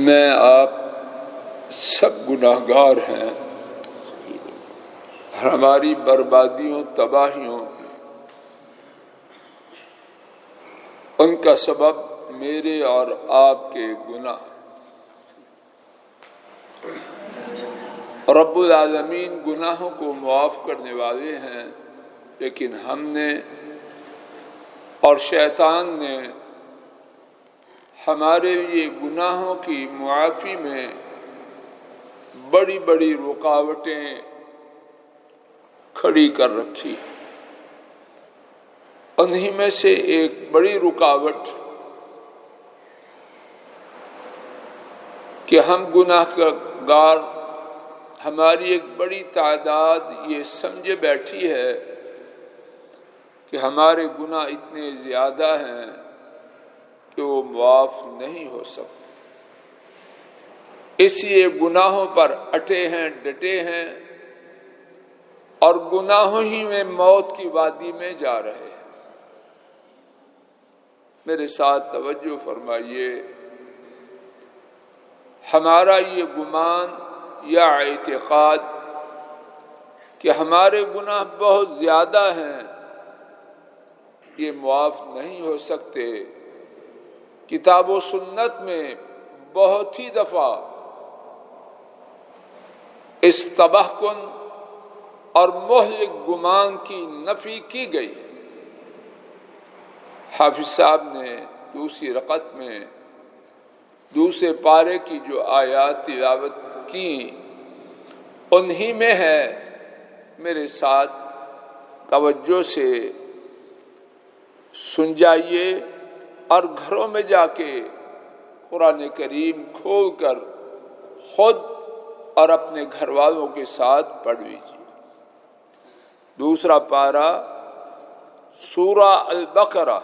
میں آپ سب گناہگار ہیں، ہماری بربادیوں تباہیوں ان کا سبب میرے اور آپ کے گناہ۔ رب العالمین گناہوں کو معاف کرنے والے ہیں، لیکن ہم نے اور شیطان نے ہمارے لیے گناہوں کی معافی میں بڑی بڑی رکاوٹیں کھڑی کر رکھی۔ انہی میں سے ایک بڑی رکاوٹ کہ ہم گناہ گار، ہماری ایک بڑی تعداد یہ سمجھے بیٹھی ہے کہ ہمارے گناہ اتنے زیادہ ہیں کہ وہ معاف نہیں ہو سکتے، اس لیے گناہوں پر اٹے ہیں، ڈٹے ہیں اور گناہوں ہی میں موت کی وادی میں جا رہے ہیں۔ میرے ساتھ توجہ فرمائیے، ہمارا یہ گمان یا اعتقاد کہ ہمارے گناہ بہت زیادہ ہیں، یہ معاف نہیں ہو سکتے، کتاب و سنت میں بہت ہی دفعہ اس تباہ کن اور مہلک گمان کی نفی کی گئی۔ حافظ صاحب نے دوسری رکعت میں دوسرے پارے کی جو آیات تلاوت کی انہی میں ہے، میرے ساتھ توجہ سے سن جائیے اور گھروں میں جا کے قرآن کریم کھول کر خود اور اپنے گھر والوں کے ساتھ پڑھ لیجیے۔ دوسرا پارہ سورہ البقرہ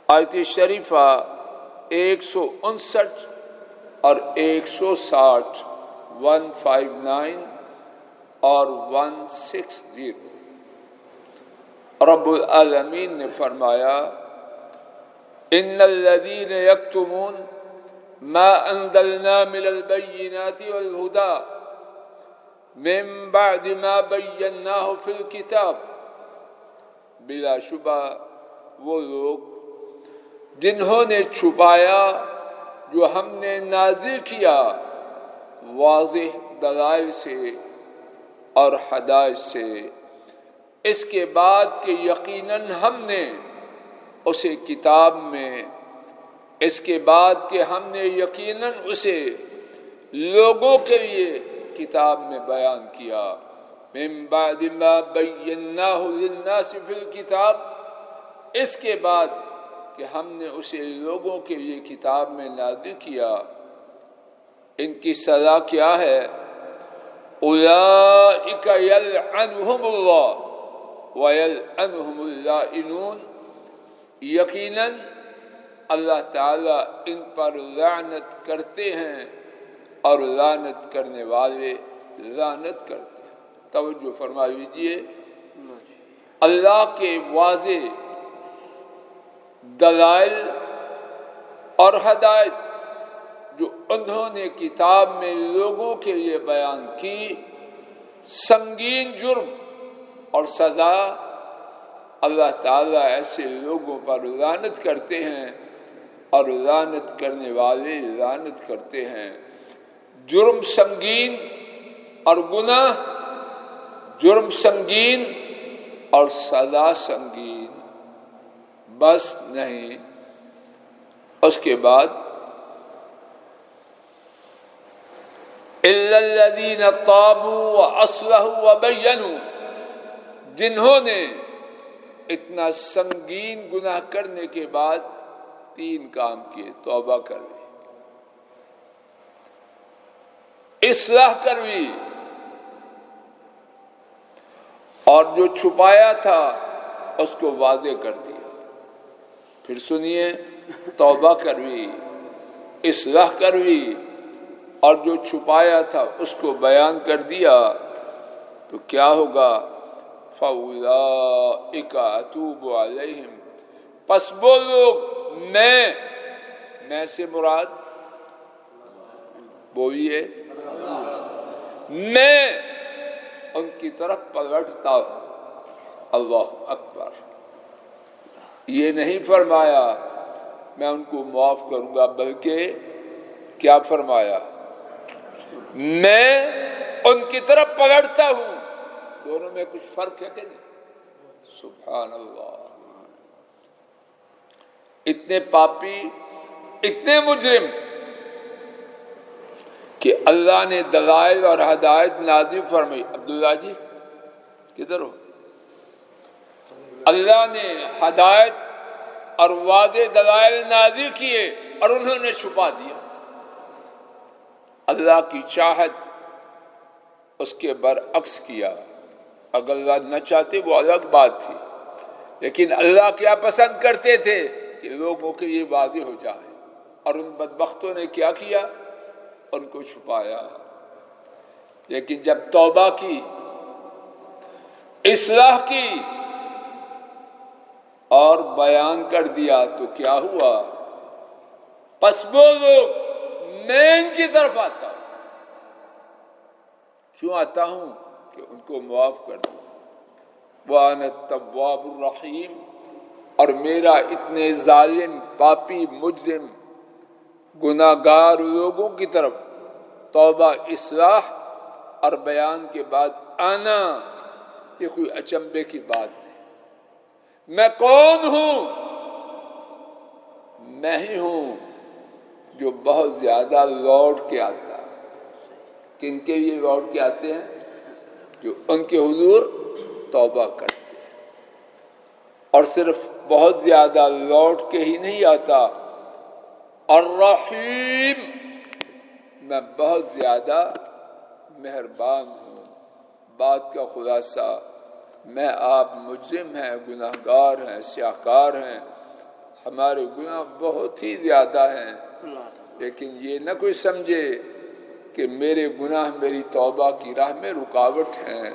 آیت شریفہ 159 اور 160، 159 اور 160۔ رب العالمین نے فرمایا ان الذین یکتمون ما انزلنا من البینات والہدی من بعد ما بیناہ فی الکتاب، بلا شبہ وہ لوگ جنہوں نے چھپایا جو ہم نے نازل کیا واضح دلائل سے اور ہدایت سے، اس کے بعد کہ یقیناً ہم نے اسے کتاب میں، اس کے بعد کہ ہم نے یقیناً اسے لوگوں کے لیے کتاب میں بیان کیا، من بعد ما بیناہ للناس فی الکتاب، اس کے بعد کہ ہم نے اسے لوگوں کے لیے کتاب میں نازل کیا۔ ان کی سزا کیا ہے؟ اولئک یلعنہم اللہ ویلعنہم اللائنون، یقیناً اللہ تعالی ان پر لعنت کرتے ہیں اور لعنت کرنے والے لعنت کرتے ہیں۔ توجہ فرما لیجیے، اللہ کے واضح دلائل اور ہدایت جو انہوں نے کتاب میں لوگوں کے لیے بیان کی، سنگین جرم اور سزا اللہ تعالیٰ ایسے لوگوں پر لعنت کرتے ہیں اور لعنت کرنے والے لعنت کرتے ہیں۔ جرم سنگین اور گناہ، جرم سنگین اور سزا سنگین، بس نہیں، اس کے بعد الا الذین تابوا واصلحوا وبینوا، جنہوں نے اتنا سنگین گناہ کرنے کے بعد 3 کام کیے، توبہ کر لی، اصلاح کر لی، اور جو چھپایا تھا اس کو واضح کر دیا۔ پھر سنیے، توبہ کر لی، اصلاح کر لی اور جو چھپایا تھا اس کو بیان کر دیا، تو کیا ہوگا؟ فَأُولَئِكَ أَتُوبُ عَلَيْهِمْ، پس وہ لوگ میں میں سے مراد بولیے میں ان کی طرف پلٹتا ہوں. اللہ اکبر. یہ نہیں فرمایا میں ان کو معاف کروں گا، بلکہ کیا فرمایا؟ میں ان کی طرف پلٹتا ہوں. دونوں میں کچھ فرق ہے کہ نہیں؟ سبحان اللہ. اتنے پاپی، اتنے مجرم کہ اللہ نے دلائل اور ہدایت نازل فرمائی. عبداللہ جی کدھر ہو؟ اللہ نے ہدایت اور واضح دلائل نازل کیے اور انہوں نے چھپا دیا. اللہ کی چاہت اس کے برعکس کیا. اگر اللہ نہ چاہتے وہ الگ بات تھی، لیکن اللہ کیا پسند کرتے تھے کہ لوگوں کے یہ واضح ہو جائیں، اور ان بدبختوں نے کیا کیا؟ ان کو چھپایا. لیکن جب توبہ کی، اصلاح کی اور بیان کر دیا تو کیا ہوا؟ پس وہ لوگ میں ان کی طرف آتا ہوں. کیوں آتا ہوں؟ کہ ان کو معاف کر دوں. وَأَنَا التَّوَّابُ الرَّحِيمُ. اور میرا اتنے ظالم، پاپی، مجرم، گناہگار لوگوں کی طرف توبہ، اصلاح اور بیان کے بعد آنا، یہ کوئی اچنبے کی بات نہیں. میں کون ہوں؟ میں ہی ہوں جو بہت زیادہ لوٹ کے آتا ہے. کن کے لیے لوٹ کے آتے ہیں؟ جو ان کے حضور توبہ کرتے ہیں. اور صرف بہت زیادہ لوٹ کے ہی نہیں آتا، الرحیم، میں بہت زیادہ مہربان ہوں. بات کا خلاصہ، میں آپ مجرم ہیں، گناہگار ہیں، سیاہکار ہیں، ہمارے گناہ بہت ہی زیادہ ہیں، لیکن یہ نہ کوئی سمجھے کہ میرے گناہ میری توبہ کی راہ میں رکاوٹ ہیں.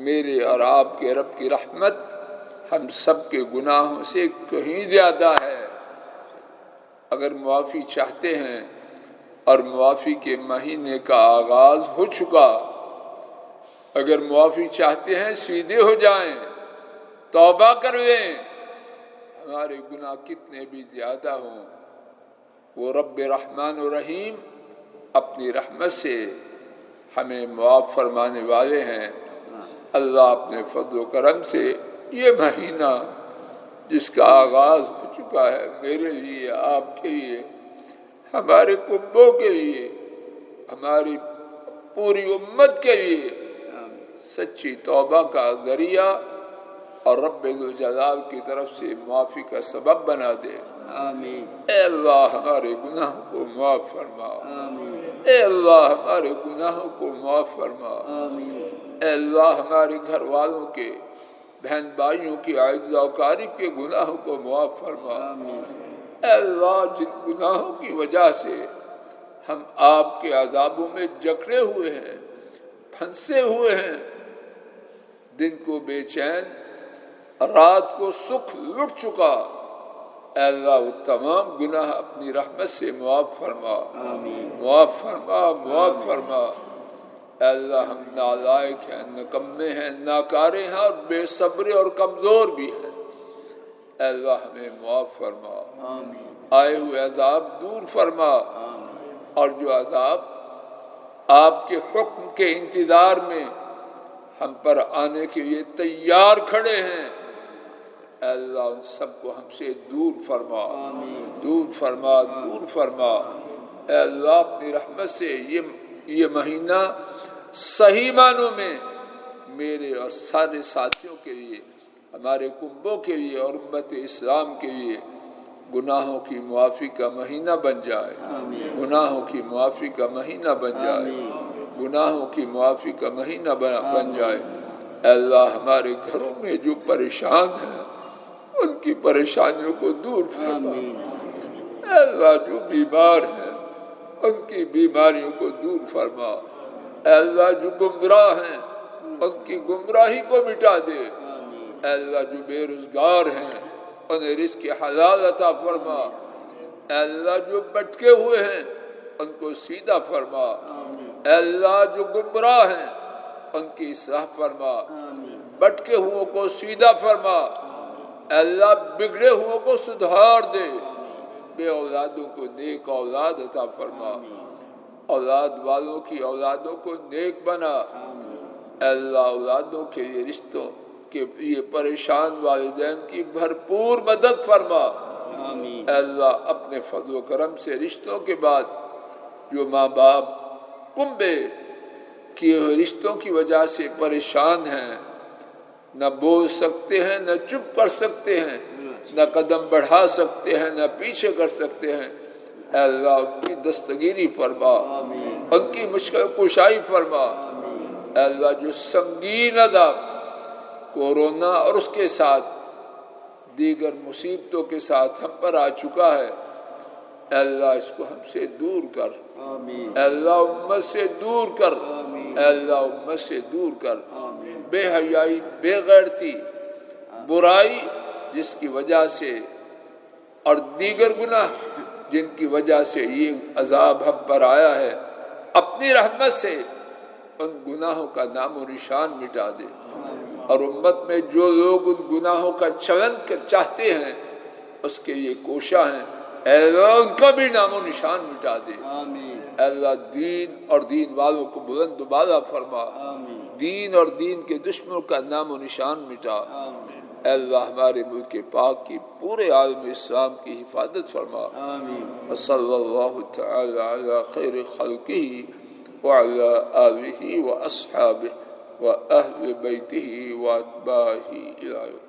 میرے اور آپ کے رب کی رحمت ہم سب کے گناہوں سے کہیں زیادہ ہے. اگر معافی چاہتے ہیں اور معافی کے مہینے کا آغاز ہو چکا، اگر معافی چاہتے ہیں سیدھے ہو جائیں، توبہ کر لیں. ہمارے گناہ کتنے بھی زیادہ ہوں، وہ رب رحمان و رحیم اپنی رحمت سے ہمیں معاف فرمانے والے ہیں. اللہ اپنے فضل و کرم سے یہ مہینہ جس کا آغاز ہو چکا ہے، میرے لیے، آپ کے لیے، ہمارے کنبوں کے لیے، ہماری پوری امت کے لیے سچی توبہ کا ذریعہ اور رب ذوالجلال کی طرف سے معافی کا سبب بنا دے. آمین. اے اللہ ہمارے گناہوں کو معاف فرما. اے اللہ ہمارے گناہوں کو معاف فرما. اے اللہ ہمارے گھر والوں کے، بہن بھائیوں کی، اعزاء و اقارب کے گناہوں کو معاف فرما. اے اللہ جن گناہوں کی وجہ سے ہم آپ کے عذابوں میں جکڑے ہوئے ہیں، پھنسے ہوئے ہیں، دن کو بے چین، رات کو سکھ لٹ چکا، اے اللہ وہ تمام گناہ اپنی رحمت سے معاف فرما. معاف فرما، معاف فرما. اے اللہ ہم نالائق ہیں، نکمے ہیں، ناکارے ہیں اور بے صبر اور کمزور بھی ہیں. اے اللہ ہمیں معاف فرما. آئے ہوئے عذاب دور فرما، اور جو عذاب آپ کے حکم کے انتظار میں ہم پر آنے کے لیے تیار کھڑے ہیں، اے اللہ ان سب کو ہم سے دور فرما. دور فرما، دور فرما. اے اللہ اپنی رحمت سے یہ مہینہ صحیح معنوں میں میرے اور سارے ساتھیوں کے لیے، ہمارے کنبوں کے لیے اور امت اسلام کے لیے گناہوں کی معافی کا مہینہ بن جائے. گناہوں کی معافی کا مہینہ بن جائے. گناہوں کی معافی کا مہینہ بن جائے. اے اللہ ہمارے گھروں میں جو پریشان ہیں ان کی پریشانیوں کو دور فرما. اے اللہ جو بیمار ہیں ان کی بیماریوں کو دور فرما. اے اللہ جو گمراہ ہیں ان کی گمراہی کو مٹا دے. اے اللہ جو بے روزگار ہیں انہیں رزق حلال عطا فرما. اے اللہ جو بٹکے ہوئے ہیں ان کو سیدھا فرما، اے اللہ جو گمراہ ہیں ان کی اصلاح فرما، بٹکے ہوئوں کو سیدھا فرما، اے اللہ بگڑے ہوئوں کو سدھار دے، بے اولادوں کو نیک اولاد عطا فرما، اولاد والوں کی اولادوں کو نیک بنا، اے اللہ اولادوں کے لیے رشتوں کے لیے پریشان والدین کی بھرپور مدد فرما، اے اللہ اپنے فضل و کرم سے رشتوں کے بعد جو ماں باپ کنبے کیے ہوئے رشتوں کی وجہ سے پریشان ہیں، نہ بول سکتے ہیں، نہ چپ کر سکتے ہیں، نہ قدم بڑھا سکتے ہیں، نہ پیچھے کر سکتے ہیں، اے اللہ ان کی دستگیری فرما، ان کی مشکل کشائی فرما، اے اللہ جو سنگین عذاب کورونا اور اس کے ساتھ دیگر مصیبتوں کے ساتھ ہم پر آ چکا ہے، اے اللہ اس کو ہم سے دور کر، اے اللہ امت سے دور کر، اے اللہ امت سے دور کر، بے حیائی، بے غیرتی، برائی جس کی وجہ سے اور دیگر گناہ جن کی وجہ سے یہ عذاب ہم پر آیا ہے، اپنی رحمت سے ان گناہوں کا نام و نشان مٹا دے، اور امت میں جو لوگ ان گناہوں کا چلن چاہتے ہیں اس کے یہ کوشاں ہیں، اے اللہ ان کا بھی نام و نشان مٹا دے، اے اللہ دین اور دین والوں کو بلند و بالا فرما، دین اور دین کے دشمنوں کا نام و نشان مٹا، اے اللہ ہمارے ملک پاک کی پورے عالم اسلام کی حفاظت فرما، صلی اللہ تعالی علی خیر خلقہ وعلی آلہ واصحابہ واہل بیتہ واتباعہ الی یوم الدین۔